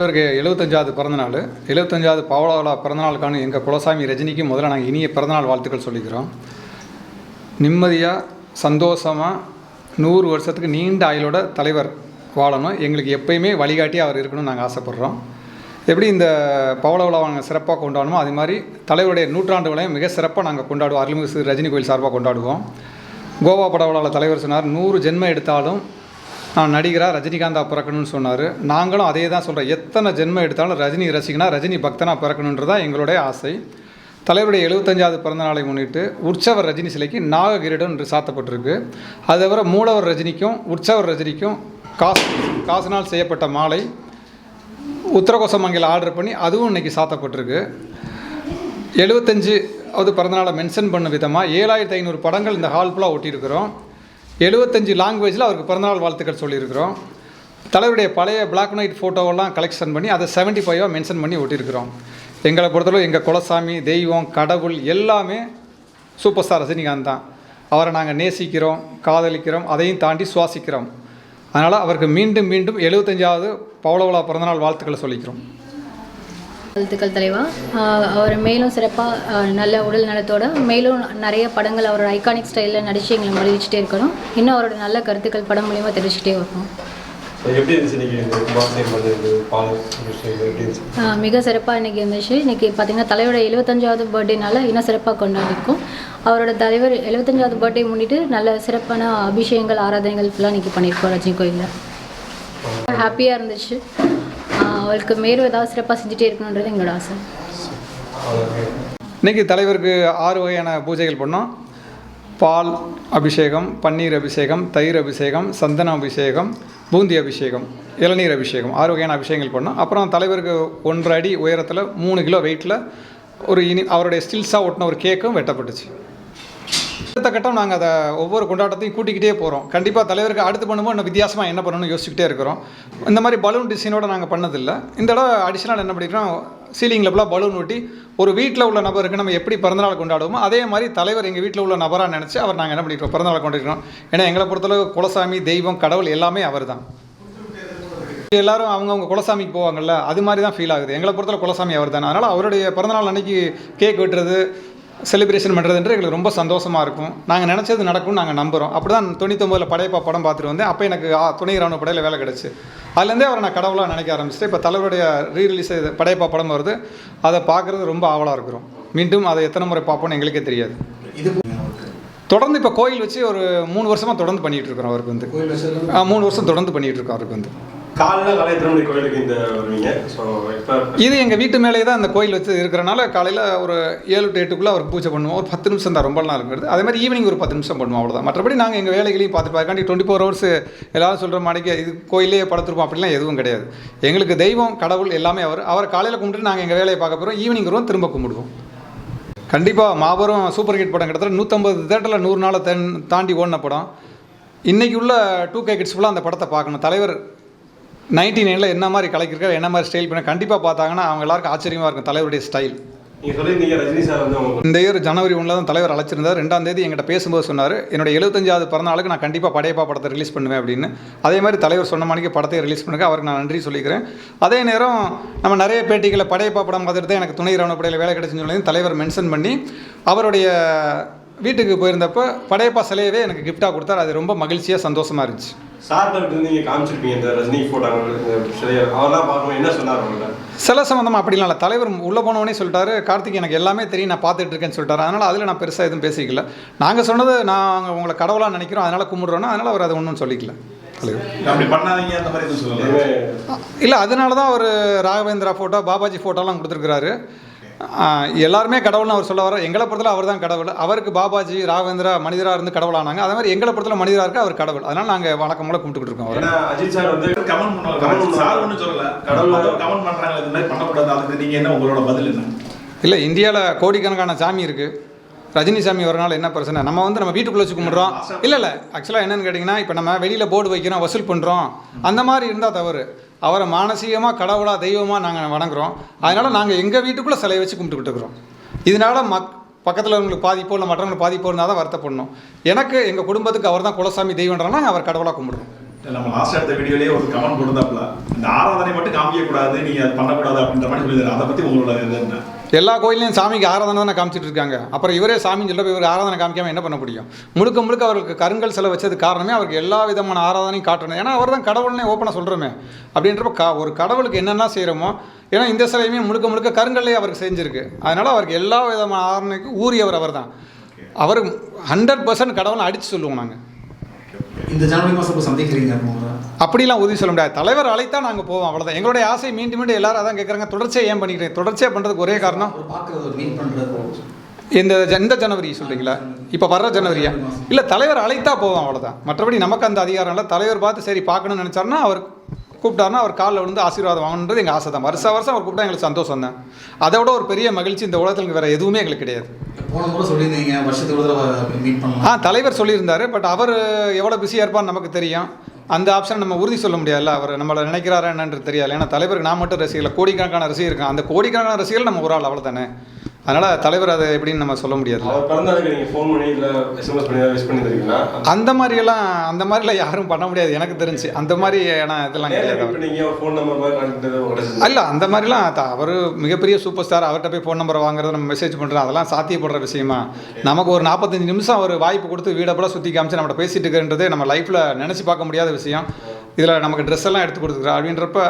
அவருக்கு 75வது பிறந்தநாள். 75வது பவள பிறந்தநாளுக்கான எங்கள் குலசாமி ரஜினிக்கு முதல்ல நாங்கள் இனிய பிறந்தநாள் வாழ்த்துக்கள் சொல்லிக்கிறோம். நிம்மதியாக சந்தோஷமாக 100 வருஷத்துக்கு நீண்ட ஆயுளோட தலைவர் வாழணும். எங்களுக்கு எப்பயுமே வழிகாட்டி அவர் இருக்கணும்னு நாங்கள் ஆசைப்பட்றோம். எப்படி இந்த பவள விழாவை நாங்கள் சிறப்பாக கொண்டாடணுமோ அது மாதிரி தலைவருடைய நூற்றாண்டு விழாவை மிக சிறப்பாக நாங்கள் கொண்டாடுவோம். அருள்மிகு ரஜினி கோயில் சார்பாக கொண்டாடுவோம். கோவா பட விழாவில் தலைவர் சொன்னார், 100 ஜென்மம் எடுத்தாலும் நான் நடிகராக ரஜினிகாந்தா பிறக்கணும்னு சொன்னார். நாங்களும் அதே தான் சொல்கிறோம். எத்தனை ஜென்மம் எடுத்தாலும் ரஜினி ரசிகனா ரஜினி பக்தனாக பிறக்கணுன்றதான் எங்களுடைய ஆசை. தலைவருடைய 75வது பிறந்தநாளை முன்னிட்டு உற்சவர் ரஜினி சிலைக்கு நாககிரீடம் என்று சாத்தப்பட்டிருக்கு. அது தவிர மூலவர் ரஜினிக்கும் உற்சவர் ரஜினிக்கும் காசுனால் செய்யப்பட்ட மாலை உத்தரகோசமங்கையில் ஆர்டர் பண்ணி அதுவும் இன்றைக்கி சாத்தப்பட்டிருக்கு. 75வது பிறந்தநாளை மென்ஷன் பண்ண விதமாக 7500 படங்கள் இந்த ஹால் ஃபுல்லாக ஒட்டியிருக்கிறோம். 75 லாங்குவேஜில் அவருக்கு பிறந்தநாள் வாழ்த்துக்கள் சொல்லியிருக்கிறோம். தலைவருடைய பழைய பிளாக் அண்ட் ஒயிட் ஃபோட்டோவெல்லாம் கலெக்ஷன் பண்ணி அதை 75 மென்ஷன் பண்ணி ஒட்டியிருக்கிறோம். எங்களை பொறுத்தளவு எங்கள் குலசாமி, தெய்வம், கடவுள் எல்லாமே சூப்பர் ஸ்டார் ரஜினிகாந்த் தான். அவரை நாங்கள் நேசிக்கிறோம், காதலிக்கிறோம், அதையும் தாண்டி சுவாசிக்கிறோம். அதனால் அவருக்கு மீண்டும் மீண்டும் 75வது பவள விழா பிறந்தநாள் வாழ்த்துக்களை சொல்லிக்கிறோம். வாழ்த்துக்கள் தலைவா. அவர் மேலும் சிறப்பாக நல்ல உடல் நலத்தோடு மேலும் நிறைய படங்கள் அவரோட ஐகானிக் ஸ்டைலில் நடித்து எங்களை மகிழ்ச்சிட்டே இருக்கணும். இன்னும் அவரோட நல்ல கருத்துக்கள் படம் மூலியமாக தெரிவிச்சுட்டே வரணும். மிக சிறப்பாக இன்றைக்கி இருந்துச்சு. இன்றைக்கி பார்த்திங்கன்னா தலைவரோட 75வது பர்த்டேனால இன்னும் சிறப்பாக கொண்டாடிருக்கோம். அவரோட தலைவர் 75வது பர்த்டே முன்னிட்டு நல்ல சிறப்பான அபிஷேகங்கள், ஆராதனைகள் ஃபுல்லாக இன்றைக்கி பண்ணியிருக்கோம் ரஜினி கோயிலில். ஹாப்பியாக இருந்துச்சு. அவருக்கு மேலும் ஏதாவது சிறப்பாக செஞ்சுட்டே இருக்கணுன்றது எங்களோட ஆசை. இன்றைக்கி தலைவருக்கு 6 வகையான பூஜைகள் பண்ணோம். பால் அபிஷேகம், பன்னீர் அபிஷேகம், தயிர் அபிஷேகம், சந்தன அபிஷேகம், பூந்தி அபிஷேகம், இளநீர் அபிஷேகம், 6 வகையான அபிஷேகங்கள் பண்ணோம். அப்புறம் தலைவருக்கு 1.5 அடி உயரத்தில் 3 கிலோ வெயிட்டில் ஒரு அவருடைய ஸ்டில்ஸாக ஒட்டின ஒரு கேக்கும் வெட்டப்பட்டுச்சு. அடுத்த கட்டம் நாங்கள் அதை ஒவ்வொரு கொண்டாட்டத்தையும் கூட்டிக்கிட்டே போகிறோம். கண்டிப்பாக தலைவருக்கு அடுத்து பண்ணும்போது இன்னும் வித்தியாசமாக என்ன பண்ணணும்னு யோசிச்சுக்கிட்டே இருக்கிறோம். இந்த மாதிரி பலூன் டிசைனோட நாங்கள் பண்ணதில்லை. இந்த தடவை அடிஷனல் என்ன பண்ணிக்கிறோம், சீலிங்கில் ஃபுல்லாக பலூன் ஒட்டி ஒரு வீட்டில் உள்ள நபருக்கு நம்ம எப்படி பிறந்தநாள் கொண்டாடுவோமோ அதே மாதிரி தலைவர் எங்கள் வீட்டில் உள்ள நபராக நினச்சி அவர் நாங்கள் என்ன பண்ணிக்கிறோம், பிறந்தநாள் கொண்டாடுறோம். ஏன்னா எங்களை பொறுத்தளவு குலசாமி, தெய்வம், கடவுள் எல்லாமே அவர் தான். எல்லோரும் அவங்கவுங்க குலசாமிக்கு போவாங்கள்ல, அது மாதிரி தான் ஃபீல் ஆகுது. எங்களை பொறுத்தளவு குலசாமி அவர் தான். அதனால் அவருடைய பிறந்தநாள் அன்றைக்கி கேக் வெட்டுறது, செலிப்ரேஷன் பண்ணுறதுன்ற எங்களுக்கு ரொம்ப சந்தோஷமாக இருக்கும். நாங்கள் நினச்சது நடக்கும்னு நாங்கள் நம்புகிறோம். அப்படி தான் 99ல் படையப்பா படம் பார்த்துட்டு வந்தேன். அப்போ எனக்கு துணை ராணுவ படையில் வேலை கிடச்சி அதுலேருந்தே அவரை நான் கடவுளாக நினைக்க ஆரம்பிச்சிட்டேன். இப்போ தலைவருடைய ரீரிலீஸ் படையப்பா படம் வருது, அதை பார்க்குறது ரொம்ப ஆவலாக இருக்கிறோம். மீண்டும் அதை எத்தனை முறை பார்ப்போன்னு எங்களுக்கே தெரியாது. தொடர்ந்து இப்போ கோயில் வச்சு ஒரு 3 வருஷமாக தொடர்ந்து பண்ணிகிட்டு இருக்கிறோம். அவருக்கு வந்து 3 வருஷம் தொடர்ந்து பண்ணிகிட்டு இருக்கோம். அவருக்கு வந்து இது எங்கள் வீட்டு மேலே தான் அந்த கோயில் வச்சு இருக்கிறனால காலையில் ஒரு 7 to 8க்குள்ளே அவருக்கு பூஜை பண்ணுவோம். ஒரு 10 நிமிஷம் தான், ரொம்ப நாள் இருக்கிறது. அதே மாதிரி ஈவினிங் ஒரு 10 நிமிஷம் பண்ணுவோம், அவ்வளோதான். மற்றபடி நாங்கள் எங்கள் வேலைகளையும் பார்த்துட்டு 24 hours எல்லாரும் சொல்கிற மாடிக்கு இது கோயிலே படுத்துருப்போம் அப்படிலாம் எதுவும் கிடையாது. எங்களுக்கு தெய்வம், கடவுள் எல்லாமே அவரை காலையில் கும்பிட்டு நாங்கள் எங்கள் வேலையை பார்க்க போகிறோம். ஈவினிங் வருவோம், திரும்ப கும்பிடுவோம். கண்டிப்பாக மாபெரும் சூப்பர் ஹிட் படம். கிட்டத்தட்ட 150 தேட்டரில் 100 நாளை தாண்டி ஓடின படம். இன்றைக்கி உள்ள 2K கிட்ஸ் ஃபுல்லாக அந்த படத்தை பார்க்கணும். தலைவர் 99ல் என்ன மாதிரி கலைக்கிறார், என்ன மாதிரி ஸ்டைல் பண்ண கண்டிப்பாக பார்த்தாங்கன்னா அவங்க எல்லாருக்கும் ஆச்சரியமாக இருக்கும் தலைவருடைய ஸ்டைல். இந்த இயர் ஜனவரி 1 தான் தலைவர் அழைச்சிருந்தார். 2ஆம் தேதி எங்கிட்ட பேசும்போது சொன்னார், என்னுடைய 75வது பிறந்தநாளுக்கு நான் கண்டிப்பாக படையப்பா படத்தை ரிலீஸ் பண்ணுவேன் அப்படின்னு. அதே மாதிரி தலைவர் சொன்ன மணிக்கு படத்தை ரிலீஸ் பண்ணுங்க, அவருக்கு நான் நன்றி சொல்லிக்கிறேன். அதே நேரம் நம்ம நிறைய பேட்டிகளை படையப்பா படம் பார்த்துட்டு தான் எனக்கு துணை ராணுவ படையில் வேலை கிடைச்சுன்னு சொல்லி தலைவர் மென்ஷன் பண்ணி அவருடைய வீட்டுக்கு போயிருந்தப்போ படையப்பா சிலையவே எனக்கு கிஃப்டாக கொடுத்தார். அது ரொம்ப மகிழ்ச்சியாக சந்தோஷமாக இருந்துச்சு. சில சம்மந்தமாக அப்படிலாம் இல்லை. தலைவர் உள்ளே போனவனே சொல்லிட்டாரு, கார்த்திக் எனக்கு எல்லாமே தெரியும், நான் பார்த்துட்டு இருக்கேன்னு சொல்லிட்டாரு. அதனால் அதில் நான் பெருசாக எதுவும் பேசிக்கல. நாங்கள் சொன்னது நாங்கள் உங்களை கடவுளாக நினைக்கிறோம், அதனால் கும்பிட்றோன்னா, அதனால் அவர் அதை ஒன்றும் சொல்லிக்கல. இல்லை, அதனால தான் அவர் ராகவேந்திரா ஃபோட்டோ, பாபாஜி ஃபோட்டோலாம் கொடுத்துருக்குறாரு. எல்லாருமே கடவுள்னு அவர் சொல்ல வர, எங்களை பொறுத்தல அவர் தான் கடவுள். அவருக்கு பாபாஜி, ராகவேந்திரா மனிதராக இருந்து கடவுளானாங்க. அதே மாதிரி எங்களை பொறுத்தல மனிதராக இருக்கு, அவர் கடவுள். அதனால் நாங்கள் வழக்கம் மூலம் கும்பிட்டுக்கிட்டு இருக்கோம். அவர் அஜித் சார் வந்து கமெண்ட் பண்ணக்கூடாது, அதுக்கு நீங்கள் என்ன உங்களோட பதில் என்ன? இல்லை, இந்தியாவில் கோடிக்கணக்கான சாமி இருக்குது. ரஜினி சாமி வரனால என்ன பிரச்சனை? நம்ம வந்து நம்ம வீட்டுக்குள்ளே வச்சு கும்பிட்றோம். இல்லை ஆக்சுவலாக என்னென்னு கேட்டிங்கன்னா, இப்போ நம்ம வெளியில் போர்டு வைக்கிறோம், வசூல் பண்ணுறோம், அந்த மாதிரி இருந்தால் தவறு. அவரை மானசீகமாக கடவுளாக, தெய்வமாக நாங்கள் வணங்குறோம். அதனால் நாங்கள் எங்கள் வீட்டுக்குள்ளே சிலையை வச்சு கும்பிட்டுக்கிட்டு இருக்கிறோம். இதனால் பக்கத்தில் உங்களுக்கு பாதிப்போ இல்லை மற்றவங்களுக்கு பாதிப்போ இருந்தால் தான் வருத்தப்படணும். எனக்கு எங்கள் குடும்பத்துக்கு அவர் தான் குலசாமி, தெய்வம்ன்றாங்க, அவர் கடவுளாக கும்பிடுறோம். நம்ம லாஸ்ட் எடுத்த வீடியோலயே ஒரு கமெண்ட் கொடுத்தாப்ல, இந்த ஆராதனை மட்டும் காமிக்க கூடாது, நீங்க அது பண்ணக்கூடாது அப்படின்ற மாதிரி சொல்லியிருந்தாரு. அதை பத்தி உங்களோட இது என்ன? எல்லா கோயிலையும் சாமிக்கு ஆராதனை தானே காமிச்சிட்டு இருக்காங்க. அப்புறம் இவரே சாமின்னு சொல்ல இவர் ஆராதனை காமிக்காமல் என்ன பண்ண முடியும்? முழுக்க முழுக்க அவருக்கு கருங்கல் சிலை வச்சது காரணமே அவருக்கு எல்லா விதமான ஆராதனையும் காட்டணும். ஏன்னா அவர் தான் கடவுள்னே ஓப்பனாக சொல்கிறோமே. அப்படின்றப்ப ஒரு கடவுளுக்கு என்னென்ன செய்கிறோமோ, ஏன்னா இந்த சிலையுமே முழுக்க முழுக்க கருங்கல்லே அவருக்கு செஞ்சுருக்கு. அதனால் அவருக்கு எல்லா விதமான ஆராதனைக்கும் ஊறியவர் அவர் தான். அவர் 100% கடவுளை அடித்து சொல்லுவோம் நாங்கள். இந்த ஜனவரி மாதம் சந்திக்கிறீங்க அப்படிலாம் உதவி சொல்ல முடியாது. தலைவர் அழைத்தா நாங்கள் போவோம், அவ்வளோதான். எங்களுடைய ஆசை மீண்டும் மீண்டும் எல்லாரும் அதான் கேட்குறாங்க, தொடர்ச்சியாக ஏன் பண்ணிக்கிறேன்? தொடர்ச்சியாக பண்ணுறதுக்கு ஒரே காரணம், இந்த ஜனவரி சொல்கிறீங்களா? இப்போ வர்ற ஜனவரியா? இல்லை, தலைவர் அழைத்தா போவோம், அவ்வளோதான். மற்றபடி நமக்கு அந்த அதிகாரம் இல்லை. தலைவர் பார்த்து சரி பார்க்கணும்னு நினச்சாருன்னா அவர் கூப்பிட்டாருன்னா அவர் காலில் விழுந்து ஆசீர்வாதம் வாங்கணுன்றது எங்கள் ஆசை தான். வருஷம் அவர் கூப்பிட்டா எங்களுக்கு சந்தோஷம் தான். அதை விட ஒரு பெரிய மகிழ்ச்சி இந்த உலகத்தில் வேறு எதுவுமே எங்களுக்கு கிடையாது. போன முறை சொல்லியிருந்தீங்க வருஷத்துக்கு மீட் பண்ணலாம். தலைவர் சொல்லியிருந்தாரு. பட் அவர் எவ்வளோ பிஸியாக இருப்பான்னு நமக்கு தெரியும். அந்த ஆப்ஷன் நம்ம உறுதி சொல்ல முடியாதுல்ல. அவர் நம்மளை நினைக்கிறாரா என்னன்றது தெரியாது. ஏன்னா தலைவருக்கு நான் மட்டும் ரசிகர்கள், கோடிக்கணக்கான ரசிகர் இருக்கான். அந்த கோடிக்கணக்கான ரசிகர்கள் நம்ம ஒரு ஆள், அவ்வளோ தானே. அதனால் தலைவர் அதை எப்படின்னு நம்ம சொல்ல முடியாது. அந்த மாதிரிலாம் யாரும் பண்ண முடியாது எனக்கு தெரிஞ்சு. அந்த மாதிரி இதெல்லாம் கிடையாது. இல்லை, அந்த மாதிரிலாம் அவர் மிகப்பெரிய சூப்பர் ஸ்டார். அவர்கிட்ட போய் ஃபோன் நம்பரை வாங்குறது, நம்ம மெசேஜ் பண்ணுறோம், அதெல்லாம் சாத்தியப்படுற விஷயமா? நமக்கு ஒரு 45 நிமிஷம் அவர் வாய்ப்பு கொடுத்து வீடை போல சுற்றி காமிச்சு நம்மகிட்ட பேசிட்டு இருக்கிறன்றதே நம்ம லைஃப்பில் நினச்சி பார்க்க முடியாத விஷயம். இதில் நமக்கு ட்ரெஸ் எல்லாம் எடுத்து கொடுத்துக்கிறோம் அப்படின்றப்ப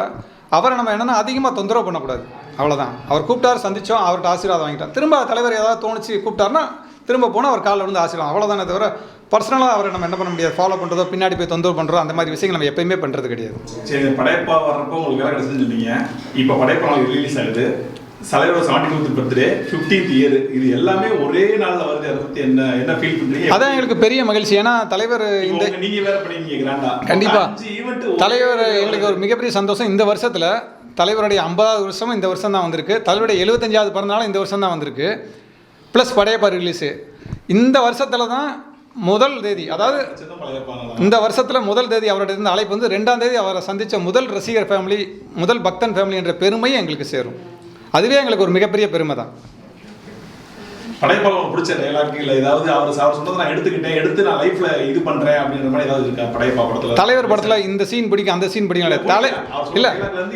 அவரை நம்ம என்னென்னா அதிகமாக தொந்தரவு பண்ணக்கூடாது, அவ்வளோதான். அவர் கூப்பிட்டார், சந்தித்தோம், அவர்கிட்ட ஆசீர்வாதம் வாங்கிட்டோம். திரும்ப தலைவர் ஏதாவது தோணுச்சு கூப்பிட்டாருன்னா திரும்ப போனால் அவர் காலில் வந்து ஆசீர்வாதம், அவ்வளோதானே தவிர பர்சனலாக அவரை நம்ம என்ன பண்ண முடியாது. ஃபாலோ பண்ணுறதோ பின்னாடி போய் தொந்தரவு பண்ணுறோம், அந்த மாதிரி விஷயங்கள் நம்ம எப்பயுமே பண்ணுறது கிடையாது. சரி, படைப்பா வர்றப்போ உங்களுக்கு வேலை கிடைச்சுன்னு சொன்னீங்க. இப்போ படைப்பா ரிலீஸ் ஆகுது. தலைவரோட 75th பர்த்டே, 15th இயர், இது எல்லாமே ஒரே நாளில் வருது. அதை பற்றி என்ன ஃபீல் பண்ணுறீங்க? அதான் எங்களுக்கு பெரிய மகிழ்ச்சி. ஏன்னா தலைவர் இந்த நீங்கள் வேறு பண்ணிங்க கிராண்டா. கண்டிப்பாக தலைவர் எங்களுக்கு ஒரு மிகப்பெரிய சந்தோஷம். இந்த வருஷத்தில் தலைவருடைய 50வது வருஷமும் இந்த வருஷம் தான் வந்திருக்கு. தலைவருடைய 75வது பிறந்தநாளும் இந்த வருஷம் தான் வந்திருக்கு. ப்ளஸ் படையப்பா ரிலீஸு இந்த வருஷத்தில் தான் முதல் தேதி. அதாவது இந்த வருஷத்தில் முதல் தேதி அவருடைய இருந்த அழைப்பு வந்து 2ஆம் தேதி அவரை சந்தித்த முதல் ரசிகர் ஃபேமிலி, முதல் பக்தன் ஃபேமிலி என்ற பெருமையும் எங்களுக்கு சேரும். அதுவே எங்களுக்கு ஒரு மிகப்பெரிய பெருமை தான். படைப்பாளர் பிடிச்ச டைலாக் இல்லை ஏதாவது அவர் சொன்னதை நான் எடுத்து நான் லைஃப்ல இது பண்றேன் அப்படின்ற மாதிரி ஏதாவது இருக்கா படைப்பா படத்துல? தலைவர் படத்துல இந்த சீன் பிடிக்கும், அந்த சீன் பிடிக்கும் இல்ல,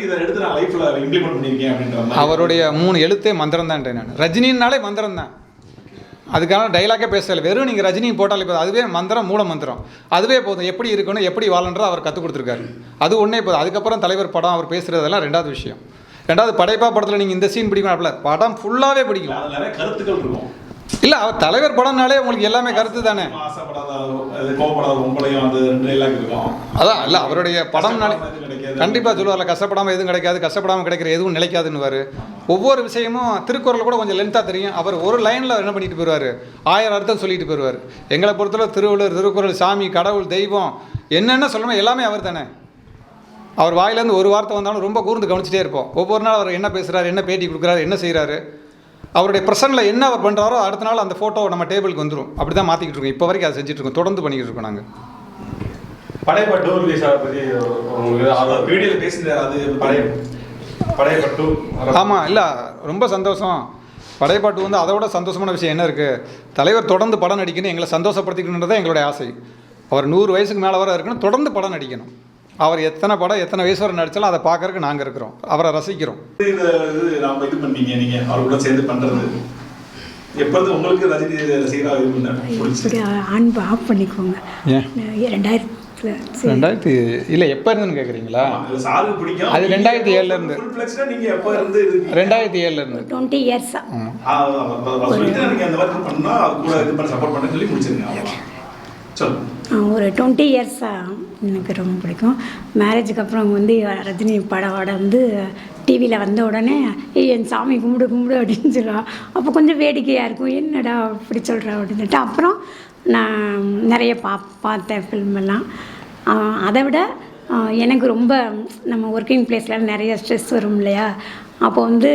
இதை எடுத்து நான் லைஃப்ல இம்ப்ளிமெண்ட் பண்ணிருக்கேன் அப்படின்ற அவருடைய 3 எழுத்தே மந்திரம் தான். நான் ரஜினின்னாலே மந்திரம் தான். அதுக்கான டைலாக்கே பேசல. வெறும் நீங்கள் ரஜினி போட்டாலே போதும், அதுவே மந்திரம், மூல மந்திரம். அதுவே போதும். எப்படி இருக்கணும், எப்படி வாழன்றதை அவர் கற்றுக் கொடுத்துருக்காரு. அது ஒன்றே போதும். அதுக்கப்புறம் தலைவர் படம் அவர் பேசுகிறதெல்லாம் 2வது விஷயம். 2வது படைப்பா படத்தில் நீங்கள் இந்த சீன் பிடிக்கும் அப்படில படம் ஃபுல்லாகவே பிடிக்கும். நிறைய கருத்துக்கள் இருக்கும். இல்லை, அவர் தலைவர் படம்னாலே உங்களுக்கு எல்லாமே கருத்து தானே. அதான் இல்லை, அவருடைய படம்னாலே கண்டிப்பாக சொல்லுவார்ல, கஷ்டப்படாமல் எதுவும் கிடைக்காது, கஷ்டப்படாமல் கிடைக்கிற எதுவும் நிலைக்காதுன்னு. ஒவ்வொரு விஷயமும் திருக்குறள் கூட கொஞ்சம் லென்த்தாக தெரியும். அவர் ஒரு லைனில் என்ன பண்ணிட்டு போயிடுவார், 1000 அர்த்தம் சொல்லிட்டு போயிடுவார். எங்களை பொறுத்தவரை திருவள்ளுவர், திருக்குறள், சாமி, கடவுள், தெய்வம் என்னென்ன சொல்லணுமோ எல்லாமே அவர் தானே. அவர் வாயிலேருந்து ஒரு வார்த்தை வந்தாலும் ரொம்ப கூர்ந்து கவனிச்சிட்டே இருப்போம். ஒவ்வொரு நாள் அவர் என்ன பேசுகிறாரு, என்ன பேட்டி கொடுக்குறாரு, என்ன செய்கிறாரு, அவருடைய ப்ரெசன்ட்டில் என்ன அவர் பண்ணுறாரோ அடுத்த நாள் அந்த ஃபோட்டோ நம்ம டேபிளுக்கு வந்துடும். அப்படி தான் மாற்றிக்கிட்டு இருக்கோம். இப்போ வரைக்கும் அதை செஞ்சுட்டு இருக்கோம், தொடர்ந்து பண்ணிக்கிட்டு இருக்கோம். நாங்கள் படையப்பா ரிலீஸ் பற்றி வீடியோவில் பேசியிருந்தார். அது படையப்பா ஆமாம், இல்லை ரொம்ப சந்தோஷம். படையப்பாட்டு வந்து அதோட சந்தோஷமான விஷயம் என்ன இருக்குது, தலைவர் தொடர்ந்து படம் நடிக்கணும், எங்களை சந்தோஷப்படுத்திக்கணுன்றதான் எங்களுடைய ஆசை. அவர் 100 வயசுக்கு மேலே வர இருக்கணும், தொடர்ந்து படம் நடிக்கணும். அவர் எத்தனை படம் எத்தனை வயசு வரை நடித்தாலும் அதை பார்க்கறதுக்கு நாங்கள் இருக்கிறோம், அவரை ரசிக்கிறோம். இது பண்ணீங்க நீங்கள் அவர் கூட சேர்ந்து பண்ணுறது எப்போது உங்களுக்கு ரஜினி ரசிகராக அன்பு ஆஃப் பண்ணிக்கோங்க. ஏன் 2000 இல்லை எப்போ இருந்துன்னு கேட்குறீங்களா? சாரு பிடிக்கும். அது 2007 நீங்கள் எப்போ இருந்து 2007 20 years சொல்லிட்டு நீங்கள் அந்த மாதிரி பண்ணால் அது கூட இது பண்ணி சப்போர்ட் பண்ண சொல்லி முடிச்சிருங்க. அவ்வளோதான். ஒரு 20 years எனக்கு ரொம்ப பிடிக்கும். மேரேஜுக்கு அப்புறம் வந்து ரஜினி படவோட வந்து டிவியில் வந்த உடனே என் சாமி கும்பிடு அப்படின்னு சொல்லுவாள். அப்போ கொஞ்சம் வேடிக்கையாக இருக்கும், என்னடா அப்படி சொல்கிற அப்படின்ட்டு. அப்புறம் நான் நிறைய பார்த்தேன் ஃபில்மெல்லாம். அதை விட எனக்கு ரொம்ப நம்ம ஒர்க்கிங் பிளேஸில் நிறைய ஸ்ட்ரெஸ் வரும் இல்லையா, அப்போ வந்து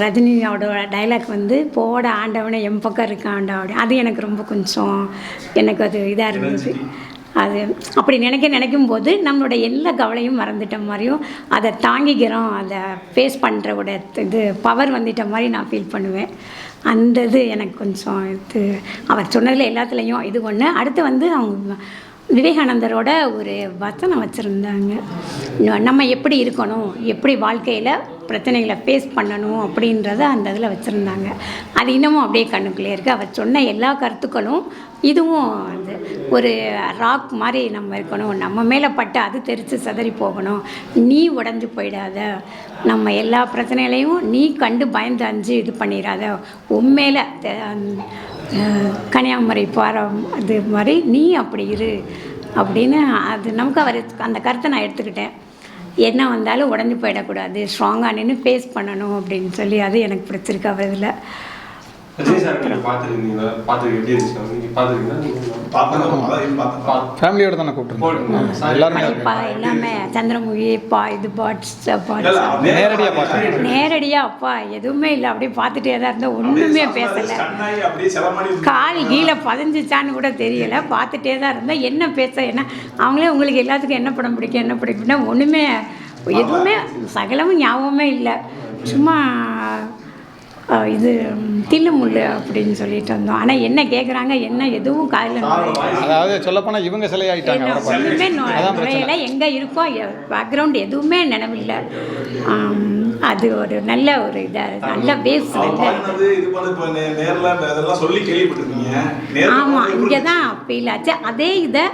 ரஜினியோட டைலாக் வந்து போட ஆண்டவனை என் பக்கம் இருக்க ஆண்டவனே, அது எனக்கு ரொம்ப கொஞ்சம் எனக்கு அது இதாக இருந்தது. அது அப்படி நினைக்கும் போது நம்மளோட எல்லா கவலையும் மறந்துட்ட மாதிரியும் அதை தாங்கிக்கிறோம், அதை ஃபேஸ் பண்ணுறவோட இது பவர் வந்துட்ட மாதிரி நான் ஃபீல் பண்ணுவேன். அந்த இது எனக்கு கொஞ்சம் இது அவர் சொன்னதில் எல்லாத்துலேயும் இது ஒன்று. அடுத்து வந்து அவங்க விவேகானந்தரோட ஒரு வசனம் வச்சுருந்தாங்க. நம்ம எப்படி இருக்கணும், எப்படி வாழ்க்கையில் பிரச்சனைகளை ஃபேஸ் பண்ணணும் அப்படின்றத அந்த இதில் வச்சுருந்தாங்க. அது இன்னமும் அப்படியே கண்ணுக்குள்ளே இருக்குது. அவர் சொன்ன எல்லா கருத்துக்களும் இதுவும் அது ஒரு ராக் மாதிரி நம்ம இருக்கணும். நம்ம மேலே பட்டு அது தெரித்து சிதறி போகணும். நீ உடஞ்சி போயிடாத, நம்ம எல்லா பிரச்சனைகளையும் நீ கண்டு பயந்து அஞ்சு இது பண்ணிடாத, உண்மையில கன்னியாகுமரி பாரம் அது மாதிரி நீ அப்படி இரு அப்படின்னு அது நமக்கு அவர் அந்த கருத்தை நான் எடுத்துக்கிட்டேன். என்ன வந்தாலும் உடஞ்சி போயிடக்கூடாது, ஸ்ட்ராங்காக நின்று ஃபேஸ் பண்ணணும் அப்படின்னு சொல்லி அது எனக்கு பிடிச்சிருக்கு அவர் இதில். ரஜினி சார் நீங்கள் பார்த்துருக்கீங்களா? பார்த்துருக்கு எப்படி இருந்துச்சு? நீங்கள் பார்த்துருக்கீங்களா? ஃபேமிலியோட தானே கூப்பிட்டுருந்தோம் எல்லாருமே. எல்லாமே சந்திரமுகி இது பாட்ஸ் நேரடியாக பார்த்தேன். நேரடியாக அப்பா எதுவுமே இல்லை, அப்படியே பார்த்துட்டே தான் இருந்தேன். ஒன்றுமே பேசலை, கால் கீழே பதிஞ்சிச்சான்னு கூட தெரியலை. பார்த்துட்டே தான் இருந்தேன். என்ன பேச என்ன அவங்களே உங்களுக்கு எல்லாத்துக்கும் என்ன படம் பிடிக்கும் என்ன பிடிக்கும்னா ஒன்றுமே எதுவுமே சகலமும் ஞாபகமே இல்லை. சும்மா இது தில்லு முள்ளு அப்படின்னு சொல்லிட்டு வந்தோம். ஆனால் என்ன கேட்குறாங்க என்ன எதுவும் காதில் அதாவது சொல்லப்போனால் இவங்க சிலையாயிட்டாங்க. ஒன்றுமே நுழையில எங்கே இருக்கோ பேக்ரவுண்ட் எதுவுமே நினைவில்லை. அது ஒரு நல்ல ஒரு இதாக நல்ல பேஸ். ஆமாம், இங்கே தான் ஃபீல் ஆச்சு. அதே இதை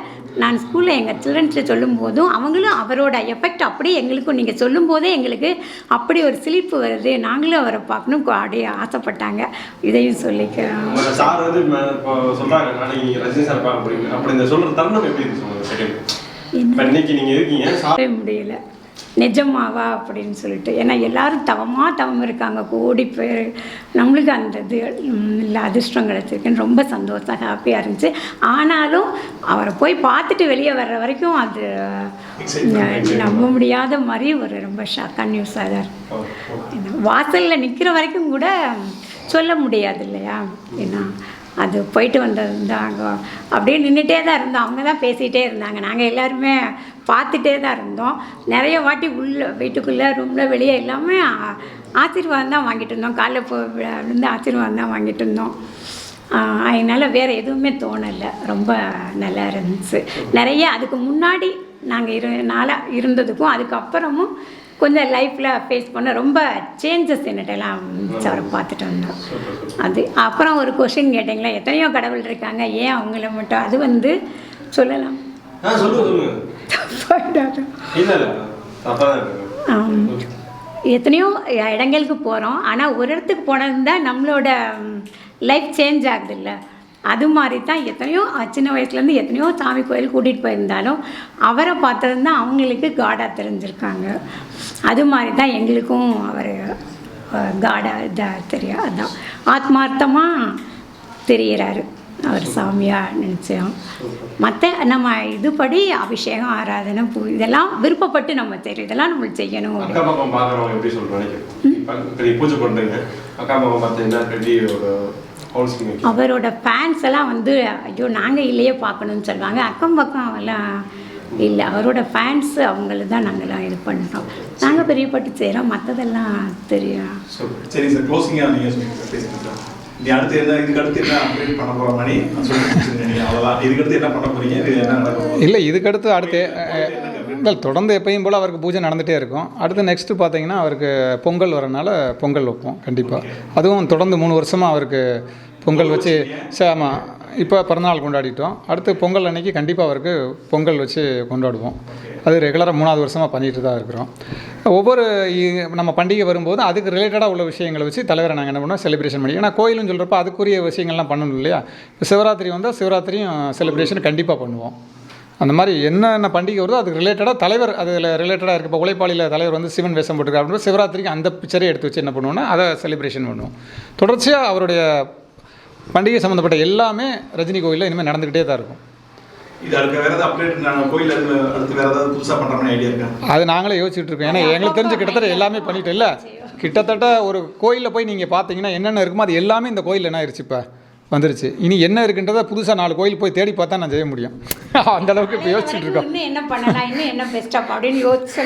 நான் ஸ்கூலில் எங்கள் சில்ட்ரன்ஸை சொல்லும்போதும் அவங்களும் அவரோட எஃபெக்ட் அப்படியே எங்களுக்கும் நீங்கள் சொல்லும்போதே எங்களுக்கு அப்படி ஒரு சிலிப்பு வருது, நாங்களும் அவரை பார்க்கணும் அப்படியே ஆசைப்பட்டாங்க. இதையும் சொல்லிக்கிறோம். சார் வந்து இப்போ சொல்கிறாங்க நாளைக்கு ரஜினி சார் பார்க்க போறீங்க அப்படி இந்த சொல்கிற தருணம் எப்படி இருக்கு? இன்னைக்கு நீங்கள் இருக்கீங்க முடியல நிஜமாவா அப்படின்னு சொல்லிட்டு. ஏன்னா எல்லோரும் தவம் இருக்காங்க, கோடி பேர். நம்மளுக்கு அந்த இது இல்லை அதிர்ஷ்டம் கிடச்சிருக்குன்னு ரொம்ப சந்தோஷம், ஹாப்பியாக இருந்துச்சு. ஆனாலும் அவரை போய் பார்த்துட்டு வெளியே வர்ற வரைக்கும் அது நம்ப முடியாத மாதிரி ஒரு ரொம்ப ஷாக்கான நியூஸாக தான் இருக்குது. வாசலில் நிற்கிற வரைக்கும் கூட சொல்ல முடியாது இல்லையா? ஏன்னா அது போயிட்டு வந்திருந்தாங்க, அப்படியே நின்றுட்டே தான் இருந்தோம். அவங்க தான் பேசிகிட்டே இருந்தாங்க, நாங்கள் எல்லாருமே பார்த்துட்டே தான் இருந்தோம். நிறைய வாட்டி வீட்டுக்குள்ளே ரூமில் வெளியே எல்லாமே ஆசீர்வாதம் தான் வாங்கிட்டு இருந்தோம். காலைல விழுந்து ஆசீர்வாதம் தான் வாங்கிட்டு இருந்தோம். அதனால் வேறு எதுவுமே தோணலை, ரொம்ப நல்லா இருந்துச்சு. நிறைய அதுக்கு முன்னாடி நாங்கள் நாளாக இருந்ததுக்கும் அதுக்கப்புறமும் கொஞ்சம் லைஃப்பில் ஃபேஸ் பண்ண ரொம்ப சேஞ்சஸ் என்னட்டெல்லாம் அவரை பார்த்துட்டு வந்தோம். அது அப்புறம் ஒரு கொஷின் கேட்டிங்களா, எத்தனையோ கடவுள் இருக்காங்க, ஏன் அவங்கள மட்டும்? அது வந்து சொல்லலாம், எத்தனையோ இடங்களுக்கு போகிறோம். ஆனால் ஒரு இடத்துக்கு போனது தான் நம்மளோட லைஃப் சேஞ்ச் ஆகுது இல்லை? அது மாதிரி தான் எத்தனையோ சின்ன வயசுலேருந்து எத்தனையோ சாமி கோயில் கூட்டிகிட்டு போயிருந்தாலும் அவரை பார்த்தது தான் அவங்களுக்கு காடாக தெரிஞ்சிருக்காங்க. அது மாதிரி தான் எங்களுக்கும் அவர் காடாக இதாக தெரியும். அதுதான் ஆத்மார்த்தமாக தெரிகிறாரு அவர் சாமியாக நினச்சோம். மற்ற நம்ம இதுபடி அபிஷேகம் ஆராதனை பூ இதெல்லாம் விருப்பப்பட்டு நம்ம தெரியும், இதெல்லாம் நம்மளுக்கு செய்யணும். அவரோட ஃபேன்ஸ் எல்லாம் வந்து ஐயோ நாங்கள் இல்லையே பார்க்கணுன்னு சொல்லுவாங்க. அக்கம் பக்கம் எல்லாம் இல்லை, அவரோட ஃபேன்ஸ் அவங்கள தான் நாங்கள்லாம் இது பண்ணுறோம். நாங்கள் பெரியப்பட்டு செய்கிறோம், மற்றதெல்லாம் தெரியும். சரி சார், க்ளோசிங்காக நீங்கள் பேசுகிறோம். நீ அடுத்து என்ன, இதுக்கு அடுத்து என்ன அப்டேட் பண்ண போகிற மாதிரி சொல்லி அவ்வளோதான். இதுக்கு அடுத்து என்ன பண்ண போகிறீங்க, இது என்ன நடக்கும்? இல்லை, இதுக்கு அடுத்து தொடர்ந்து எப்பயும் போல் அவருக்கு பூஜை நடந்துகிட்டே இருக்கும். அடுத்து நெக்ஸ்ட்டு பார்த்தீங்கன்னா அவருக்கு பொங்கல் வரனால பொங்கல் வைப்போம் கண்டிப்பாக. அதுவும் தொடர்ந்து 3 வருஷமாக அவருக்கு பொங்கல் வச்சு ஆமாம், இப்போ பிறந்தநாள் கொண்டாடிட்டோம். அடுத்து பொங்கல் அன்னைக்கு கண்டிப்பாக அவருக்கு பொங்கல் வச்சு கொண்டாடுவோம். அது ரெகுலராக 3வது வருஷமாக பண்ணிட்டு தான் இருக்கிறோம். ஒவ்வொரு நம்ம பண்டிகை வரும்போது அதுக்கு ரிலேட்டடாக உள்ள விஷயங்களை வச்சு தலைவரை நாங்கள் என்ன பண்ணுவோம், செலிப்ரேஷன் பண்ணி. ஏன்னா கோயிலுன்னு சொல்கிறப்ப அதுக்குரிய விஷயங்கள்லாம் பண்ணணும் இல்லையா? இப்போ சிவராத்திரி வந்தால் சிவராத்திரியும் செலிப்ரேஷன் கண்டிப்பாக பண்ணுவோம். அந்த மாதிரி என்னென்ன பண்டிகை வருதோ அதுக்கு ரிலேட்டடாக தலைவர் அதில் ரிலேட்டடாக இருக்குது. இப்போ உழைப்பாளியில் தலைவர் வந்து சிவன் வேஷம் போட்டுருக்காரு அப்படின்னா சிவராத்திரிக்கு அந்த பிக்சரை எடுத்து வச்சு என்ன பண்ணுவோன்னா அதை செலிப்ரேஷன் பண்ணுவோம். தொடர்ச்சியாக அவருடைய பண்டிகை சம்மந்தப்பட்ட எல்லாமே ரஜினி கோயிலில் இனிமேல் நடந்துக்கிட்டே தான் இருக்கும். இது அடுத்த வேறு ஏதாவது அப்டேட் கோயில் அடுத்து வேறு ஏதாவது புதுசாக பண்ணுற மாதிரி ஐடியா இருக்கா? அது நாங்களே யோசிச்சுட்டு இருக்கோம். ஏன்னா எங்களுக்கு தெரிஞ்ச கிட்டத்தட்ட எல்லாமே பண்ணிட்டு இல்லை, கிட்டத்தட்ட ஒரு கோயிலில் போய் நீங்கள் பார்த்தீங்கன்னா என்னென்ன இருக்குமோ அது எல்லாமே இந்த கோயில் என்ன ஆயிடுச்சு, இப்போ வந்துருச்சு. இனி என்ன இருக்குன்றதை புதுசாக 4 கோயில் போய் தேடி பார்த்தா நான் செய்ய முடியும். அந்த அளவுக்கு இப்போ யோசிச்சுட்டு இருக்கோம். இன்னும் என்ன பண்ணலாம், இன்னும் என்ன பெஸ்ட்டாக அப்படின்னு யோசிச்சு.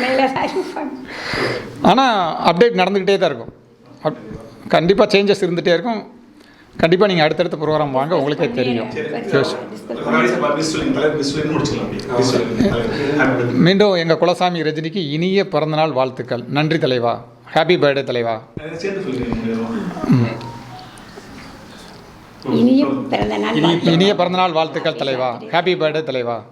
ஆனால் அப்டேட் நடந்துக்கிட்டே தான் இருக்கும், கண்டிப்பாக சேஞ்சஸ் இருந்துகிட்டே இருக்கும். கண்டிப்பாக நீங்கள் அடுத்தடுத்த ப்ரோக்ராம் வாங்க, உங்களுக்கே தெரியும். மீண்டும் எங்கள் குலசாமி ரஜினிக்கு இனிய பிறந்தநாள் வாழ்த்துக்கள். நன்றி தலைவா. ஹாப்பி பர்த்டே தலைவா. இனிய பிறந்த நாள் இனிய பிறந்தநாள் வாழ்த்துக்கள் தலைவா. ஹாப்பி பர்த்டே தலைவா.